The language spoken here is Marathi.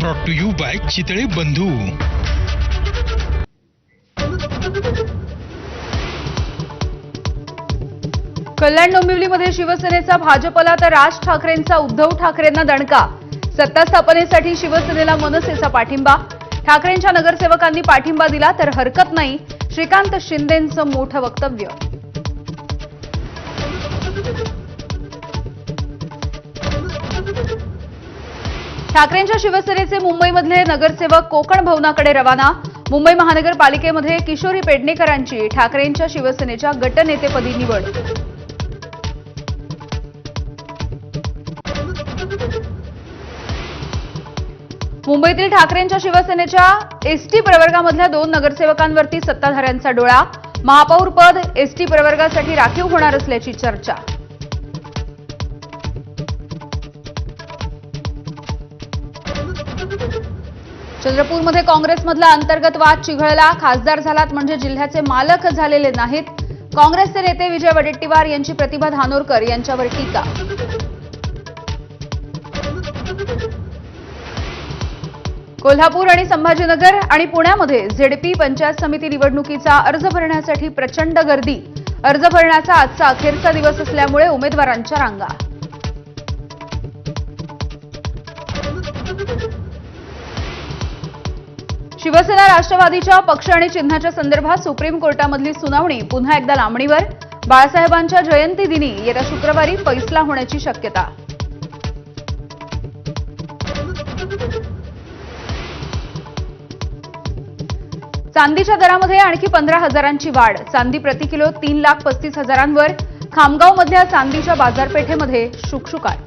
Brought to you by Chitale Bandhu. Kalyan डोंबिवलीमध्ये शिवसेनेचा भाजपला तर राज ठाकरेंचा उद्धव ठाकरेंना दणका। सत्ता स्थापनेसाठी शिवसेनेला मनसेचा पाठिंबा। ठाकरेंच्या नगरसेवकांनी पाठिंबा दिला तर हरकत नाही, श्रीकांत शिंदेंचं मोठं वक्तव्य। ठाकरेंच्या शिवसेनेचे मुंबईमधले नगरसेवक कोकण भवनाकडे रवाना। मुंबई महानगरपालिकेमध्ये किशोरी पेडणेकरांची ठाकरेंच्या शिवसेनेच्या गटनेतेपदी निवड। मुंबईतील ठाकरेंच्या शिवसेनेच्या एसटी प्रवर्गामधल्या 2 नगरसेवकांवरती सत्ताधाऱ्यांचा डोळा। महापौर पद एसटी प्रवर्गासाठी राखीव होणार असल्याची चर्चा। चंद्रपूरमध्ये काँग्रेसमधला अंतर्गत वाद चिघळला। खासदार झालात म्हणजे जिल्ह्याचे मालक झालेले नाहीत। काँग्रेसचे नेते विजय वडेट्टीवार यांची प्रतिभा धानोरकर यांच्यावर टीका। कोल्हापूर आणि संभाजीनगर आणि पुण्यामध्ये झेडपी पंचायत समिती निवडणुकीचा अर्ज भरण्यासाठी प्रचंड गर्दी। अर्ज भरण्याचा आजचा अखेरचा दिवस असल्यामुळे उमेदवारांच्या रांगा। शिवसेना राष्ट्रवादीच्या पक्ष आणि चिन्हाच्या संदर्भात सुप्रीम कोर्टामधली सुनावणी पुन्हा एकदा लांबणीवर। बाळासाहेबांच्या जयंती दिनी येत्या शुक्रवारी फैसला होण्याची शक्यता। चांदीच्या दरामध्ये आणखी 15,000ची वाढ। चांदी प्रति किलो 3,35,000वर। खामगावमधल्या चांदीच्या बाजारपेठेमध्ये शुकशुकाट।